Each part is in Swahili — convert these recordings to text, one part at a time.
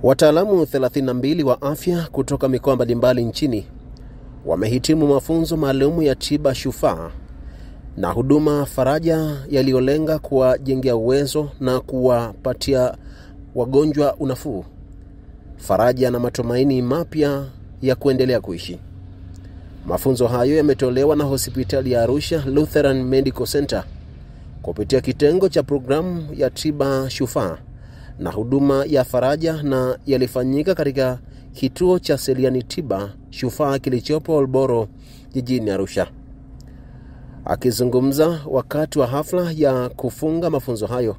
Wataalamu 32 wa afya kutoka mikoa mbalimbali nchini wamehitimu mafunzo maalum ya tiba shufaa na huduma faraja yaliyolenga kuwajengea uwezo na kuwapatia wagonjwa unafuu, faraja na matumaini mapya ya kuendelea kuishi. Mafunzo hayo yametolewa na hospitali ya Arusha Lutheran Medical Center kupitia kitengo cha programu ya tiba shufaa na huduma ya faraja, na yalifanyika katika kituo cha Seliani Tiba Shufaa kilichopo Olboro jijini Arusha. Akizungumza wakati wa hafla ya kufunga mafunzo hayo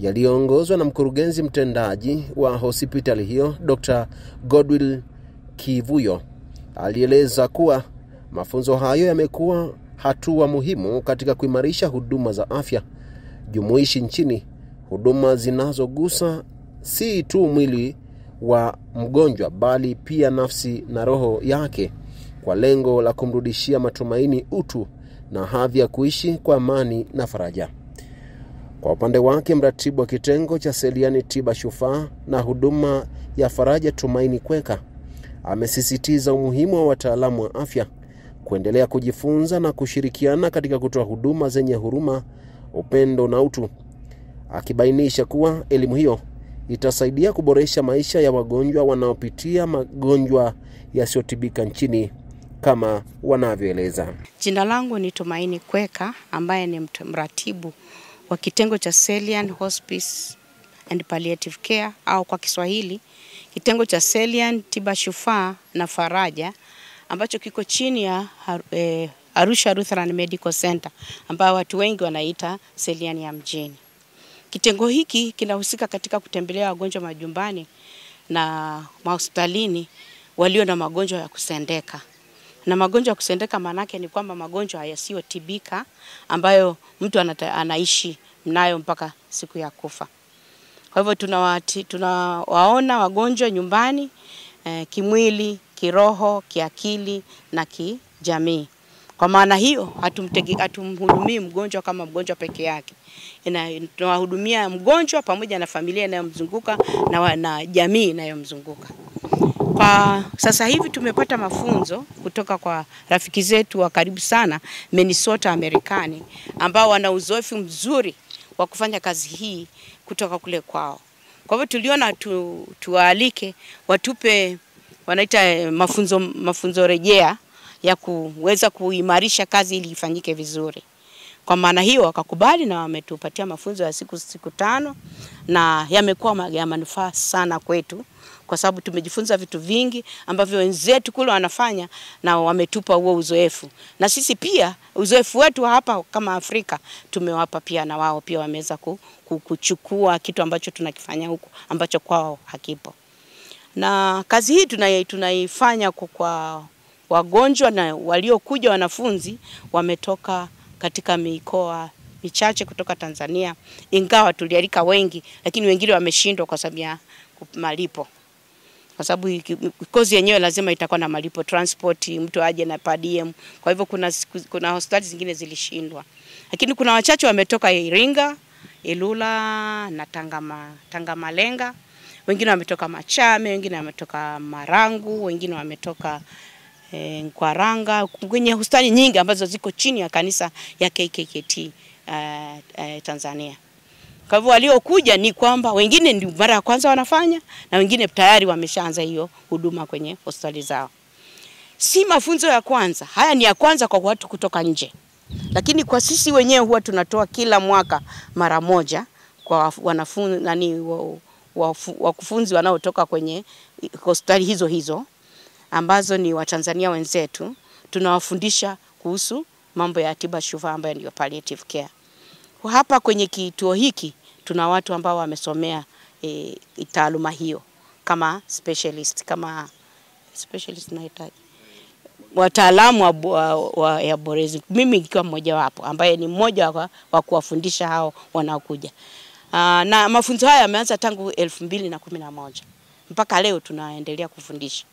yaliyoongozwa na mkurugenzi mtendaji wa hospitali hiyo Dr. Godwill Kivuyo, alieleza kuwa mafunzo hayo yamekuwa hatua muhimu katika kuimarisha huduma za afya jumuishi nchini, huduma zinazogusa si tu mwili wa mgonjwa bali pia nafsi na roho yake, kwa lengo la kumrudishia matumaini, utu na hadhi ya kuishi kwa amani na faraja. Kwa upande wake, mratibu wa kitengo cha Seliani Tiba Shufaa na huduma ya faraja Tumaini Kweka amesisitiza umuhimu wa wataalamu wa afya kuendelea kujifunza na kushirikiana katika kutoa huduma zenye huruma, upendo na utu, akibainisha kuwa elimu hiyo itasaidia kuboresha maisha ya wagonjwa wanaopitia magonjwa yasiyotibika nchini kama wanavyoeleza. Jina langu ni Tumaini Kweka, ambaye ni mratibu wa kitengo cha Selian Hospice and Palliative Care, au kwa Kiswahili kitengo cha Selian Tiba Shufaa na Faraja, ambacho kiko chini ya Arusha Lutheran Medical Center, ambao watu wengi wanaita Selian ya mjini. Kitengo hiki kinahusika katika kutembelea wagonjwa majumbani na hospitalini walio na magonjwa ya kusendeka. Na magonjwa ya kusendeka maana yake ni kwamba magonjwa yasiyotibika ambayo mtu anaishi mnayo mpaka siku ya kufa. Kwa hivyo tunawaona wagonjwa nyumbani, kimwili, kiroho, kiakili na kijamii. Kwa maana hiyo hatumhudumii mgonjwa kama mgonjwa peke yake. Tunawahudumia mgonjwa pamoja na familia inayomzunguka na jamii inayomzunguka. Kwa sasa hivi tumepata mafunzo kutoka kwa rafiki zetu wa karibu sana Minnesota Amerikani, ambao wana uzoefu mzuri wa kufanya kazi hii kutoka kule kwao. Kwa hivyo tuliona tuwaalike watupe wanaita mafunzo rejea ya kuweza kuimarisha kazi ili ifanyike vizuri. Kwa maana hiyo wakakubali na wametupatia mafunzo ya siku 5, na yamekuwa ya manufaa sana kwetu, kwa sababu tumejifunza vitu vingi ambavyo wenzetu kule wanafanya na wametupa huo uzoefu. Na sisi pia uzoefu wetu hapa kama Afrika tumewapa pia, na wao pia wameweza kuchukua kitu ambacho tunakifanya huko ambacho kwao hakipo. Na kazi hii tunaifanya kwa wagonjwa na waliokuja wanafunzi wametoka katika mikoa michache kutoka Tanzania, ingawa tulialika wengi, lakini wengine wameshindwa kwa sababu ya malipo. Kwa sababu kozi yenyewe lazima itakuwa na malipo, transport, mtu aje na per diem. Kwa hivyo kuna hospitali zingine zilishindwa. Lakini kuna wachache wametoka Iringa, Ilula na Tangamalenga. Wengine wametoka Machame, wengine wametoka Marangu, wengine wametoka Nkwaranga, kwenye hospitali nyingi ambazo ziko chini ya kanisa ya KKKT Tanzania. Kwa hivyo waliokuja ni kwamba wengine ndio mara ya kwanza wanafanya, na wengine tayari wameshaanza hiyo huduma kwenye hospitali zao. Si mafunzo ya kwanza, haya ni ya kwanza kwa watu kutoka nje. Lakini kwa sisi wenyewe huwa tunatoa kila mwaka mara moja kwa wanafunzi wakufunzi wanaotoka kwenye hospitali hizo ambazo ni Watanzania wenzetu. Tunawafundisha kuhusu mambo ya tiba shufaa ambayo ndio palliative care. Hapa kwenye kituo hiki tuna watu ambao wamesomea taaluma hiyo kama specialist nahitaji wataalamu ya borezi. Mimi nikiwa mmoja wapo ambaye ni mmoja wa kuwafundisha hao wanaokuja. Na mafunzo haya yameanza tangu 2011 mpaka leo tunaendelea kufundisha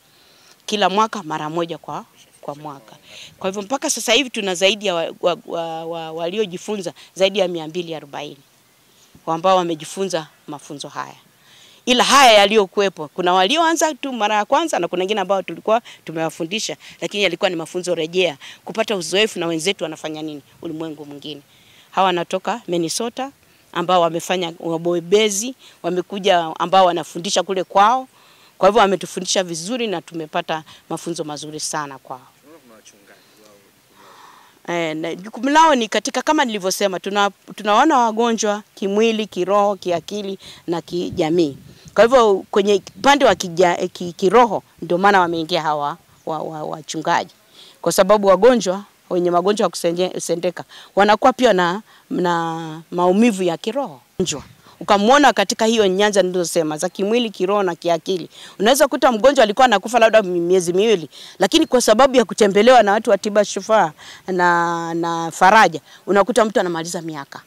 kila mwaka mara moja kwa mwaka. Kwa hivyo mpaka sasa hivi tuna zaidi ya waliojifunza zaidi ya 240 ambao wamejifunza mafunzo haya. ila haya yaliyokuepo, kuna walioanza tu mara ya kwanza na kuna wengine ambao tulikuwa tumewafundisha, lakini yalikuwa ni mafunzo rejea, kupata uzoefu na wenzetu wanafanya nini ulimwengu mwingine. Hawa wanatoka Minnesota ambao wamefanya wabobezi, wamekuja ambao wanafundisha kule kwao. Kwa hivyo wametufundisha vizuri na tumepata mafunzo mazuri sana kwao. Jukumu lao ni katika, kama nilivyosema, tunaona wagonjwa kimwili, kiroho, kiakili na kijamii. Kwa hivyo kwenye upande wa kiroho ndio maana wameingia hawa wachungaji. Kwa sababu wagonjwa wenye magonjwa ya kusendeka wanakuwa pia na maumivu ya kiroho. Ukamwona katika hiyo nyanja nilizosema za kimwili, kiroho na kiakili. Unaweza kuta mgonjwa alikuwa anakufa labda miezi miwili, lakini kwa sababu ya kutembelewa na watu wa tiba shufaa na faraja, unakuta mtu anamaliza miaka.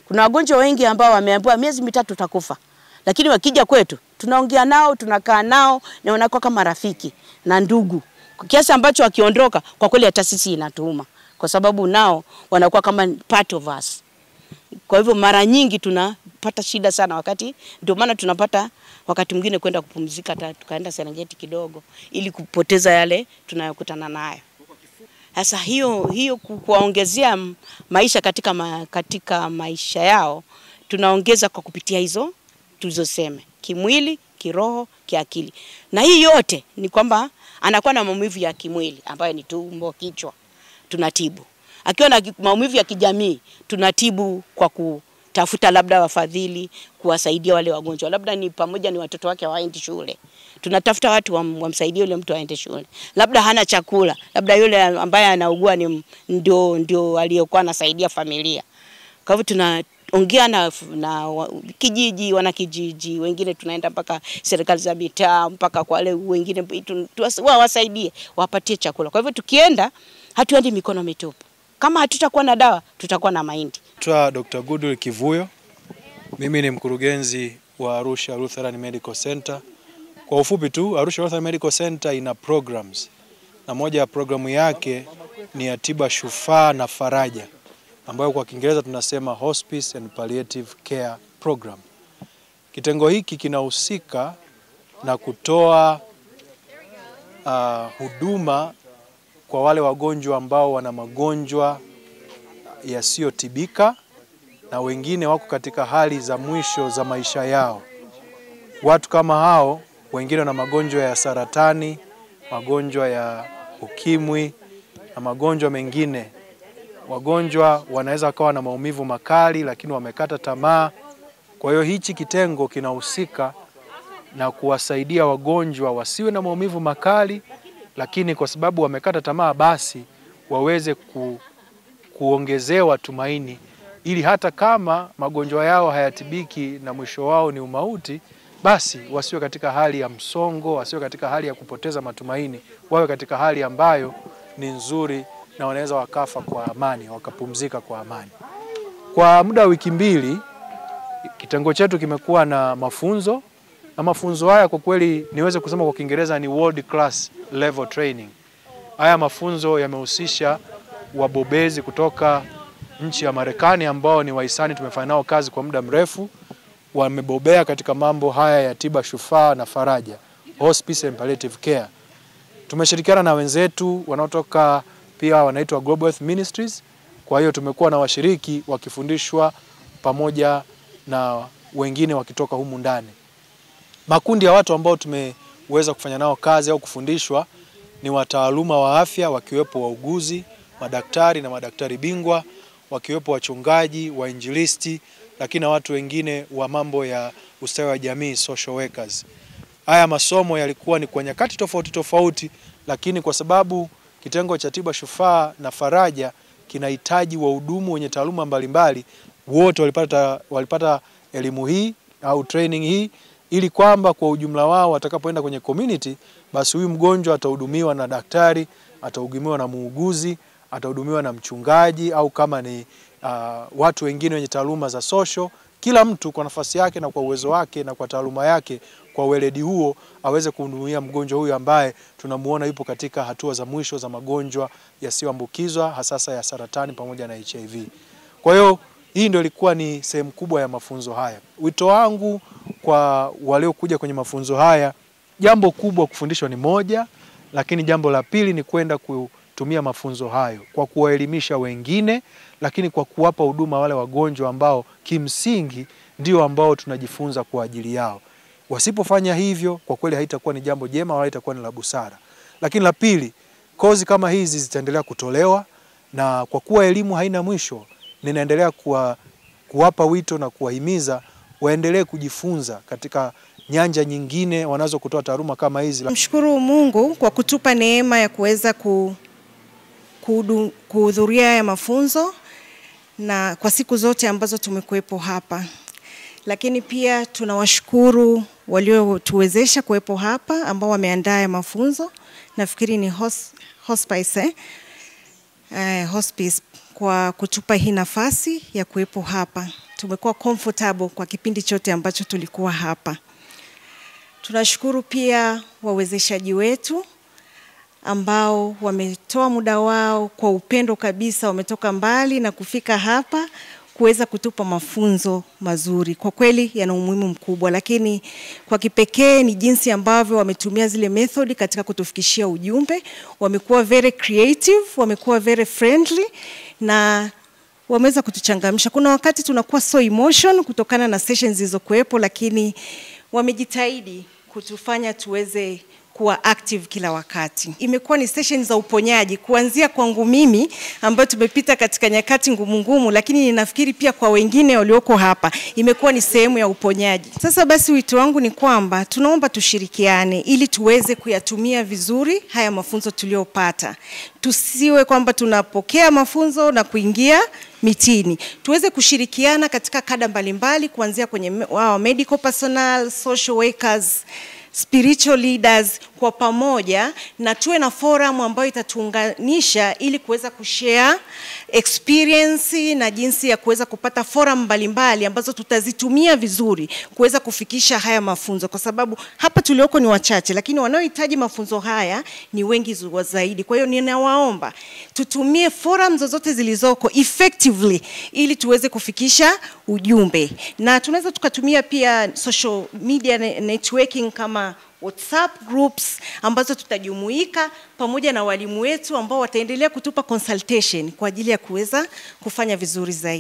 Kuna wagonjwa wengi ambao wameambiwa miezi mitatu utakufa, lakini wakija kwetu tunaongea nao, tunakaa nao na wanakuwa kama rafiki na ndugu. Kiasi ambacho wakiondoka kwa kweli hata sisi inatuuma, kwa sababu nao wanakuwa kama part of us. Kwa hivyo mara nyingi tunapata shida sana wakati, ndio maana tunapata wakati mwingine kwenda kupumzika, tukaenda Serengeti kidogo ili kupoteza yale tunayokutana nayo. Sasa hiyo kuwaongezea maisha katika maisha yao, tunaongeza kwa kupitia hizo tulizosema, kimwili, kiroho, kiakili. Na hii yote ni kwamba anakuwa na maumivu ya kimwili ambayo ni tumbo, kichwa, tunatibu. Akiwa na maumivu ya kijamii, tunatibu kwa kutafuta labda wafadhili kuwasaidia wale wagonjwa. Labda ni pamoja ni watoto wake hawaendi shule, tunatafuta watu wamsaidie yule mtu aende shule. Labda hana chakula, labda yule ambaye anaugua ni ndio aliyokuwa anasaidia familia. Kwa hivyo tunaongea na kijiji, wanakijiji, wengine tunaenda mpaka serikali za mitaa, mpaka kwa wale wengine wasaidie, wapatie chakula. Kwa hivyo tukienda, hatuendi mikono mitupu. Kama hatutakuwa na dawa, tutakuwa na mahindi. Dr. Goodwill Kivuyo. Mimi ni mkurugenzi wa Arusha Lutheran Medical Center. Kwa ufupi tu, Arusha Lutheran Medical Center ina programs. Na moja ya programu yake ni ya tiba shufaa na faraja, ambayo kwa Kiingereza tunasema Hospice and Palliative Care Program. Kitengo hiki kinahusika na kutoa huduma kwa wale wagonjwa ambao wana magonjwa yasiyotibika na wengine wako katika hali za mwisho za maisha yao. Watu kama hao, wengine wana magonjwa ya saratani, magonjwa ya ukimwi na magonjwa mengine. Wagonjwa wanaweza kuwa na maumivu makali lakini wamekata tamaa. Kwa hiyo hichi kitengo kinahusika na kuwasaidia wagonjwa wasiwe na maumivu makali, lakini kwa sababu wamekata tamaa basi waweze kuongezewa tumaini, ili hata kama magonjwa yao hayatibiki na mwisho wao ni umauti, basi wasiwe katika hali ya msongo, wasiwe katika hali ya kupoteza matumaini, wawe katika hali ambayo ni nzuri na wanaweza wakafa kwa amani, wakapumzika kwa amani. Kwa muda wa wiki 2 kitengo chetu kimekuwa na mafunzo, na mafunzo haya kwa kweli niweze kusema kwa Kiingereza ni world class level training. Haya mafunzo yamehusisha wabobezi kutoka nchi ya Marekani ambao ni wahisani, tumefanya nao kazi kwa muda mrefu, wamebobea katika mambo haya ya tiba shufaa na faraja, Hospice and Palliative Care. Tumeshirikiana na wenzetu wanaotoka pia wanaitwa Global Health Ministries. Kwa hiyo tumekuwa na washiriki wakifundishwa pamoja na wengine wakitoka humu ndani. Makundi ya watu ambao tumeweza kufanya nao kazi au kufundishwa ni wataaluma wa afya, wakiwepo wauguzi, madaktari na madaktari bingwa, wakiwepo wachungaji, wainjilisti, lakini na watu wengine wa mambo ya ustawi wa jamii, social workers. Haya masomo yalikuwa ni kwa nyakati tofauti tofauti, lakini kwa sababu kitengo cha tiba shufaa na faraja kinahitaji wahudumu wenye taaluma mbalimbali, wote walipata elimu hii au training hii, ili kwamba kwa ujumla wao watakapoenda kwenye community, basi huyu mgonjwa atahudumiwa na daktari, atahudumiwa na muuguzi, atahudumiwa na mchungaji, au kama ni watu wengine wenye taaluma za social. Kila mtu kwa nafasi yake na kwa uwezo wake na kwa taaluma yake, kwa weledi huo, aweze kuhudumia mgonjwa huyu ambaye tunamuona yupo katika hatua za mwisho za magonjwa yasiyoambukizwa, hasa ya saratani pamoja na HIV. Kwa hiyo hii ndio ilikuwa ni sehemu kubwa ya mafunzo haya. Wito wangu kwa waliokuja kwenye mafunzo haya, jambo kubwa kufundishwa ni moja, lakini jambo la pili ni kwenda kutumia mafunzo hayo kwa kuwaelimisha wengine, lakini kwa kuwapa huduma wale wagonjwa ambao kimsingi ndio ambao tunajifunza kwa ajili yao. Wasipofanya hivyo, kwa kweli haitakuwa ni jambo jema wala haitakuwa ni la busara. Lakini la pili, kozi kama hizi zitaendelea kutolewa, na kwa kuwa elimu haina mwisho, ninaendelea kuwapa wito na kuwahimiza waendelee kujifunza katika nyanja nyingine wanazo kutoa taaluma kama hizi. Mshukuru Mungu kwa kutupa neema ya kuweza kuhudhuria ya mafunzo na kwa siku zote ambazo tumekuepo hapa. Lakini pia tunawashukuru waliotuwezesha kuwepo hapa ambao wameandaa ya mafunzo. Nafikiri ni hospice kwa kutupa hii nafasi ya kuwepo hapa. Tumekuwa comfortable kwa kipindi chote ambacho tulikuwa hapa. Tunashukuru pia wawezeshaji wetu ambao wametoa muda wao kwa upendo kabisa, wametoka mbali na kufika hapa kuweza kutupa mafunzo mazuri. Kwa kweli yana umuhimu mkubwa, lakini kwa kipekee ni jinsi ambavyo wametumia zile method katika kutufikishia ujumbe. Wamekuwa very creative, wamekuwa very friendly na wameweza kutuchangamsha. Kuna wakati tunakuwa so emotion kutokana na sessions zilizokuepo, lakini wamejitahidi kutufanya tuweze kuwa active kila wakati. Imekuwa ni sessions za uponyaji kuanzia kwangu mimi ambayo tumepita katika nyakati ngumu, lakini ninafikiri pia kwa wengine walioko hapa imekuwa ni sehemu ya uponyaji. Sasa basi wito wangu ni kwamba tunaomba tushirikiane ili tuweze kuyatumia vizuri haya mafunzo tuliyopata. Tusiwe kwamba tunapokea mafunzo na kuingia mitini. Tuweze kushirikiana katika kada mbalimbali kuanzia kwenye medical personnel, social workers, spiritual leaders kwa pamoja, na tuwe na forum ambayo itatuunganisha ili kuweza kushare experience na jinsi ya kuweza kupata forum mbalimbali ambazo tutazitumia vizuri kuweza kufikisha haya mafunzo, kwa sababu hapa tulioko ni wachache lakini wanaohitaji mafunzo haya ni wengi zaidi. Kwa hiyo ninawaomba tutumie forum zozote zilizoko effectively ili tuweze kufikisha ujumbe, na tunaweza tukatumia pia social media networking kama WhatsApp groups ambazo tutajumuika pamoja na walimu wetu ambao wataendelea kutupa consultation kwa ajili ya kuweza kufanya vizuri zaidi.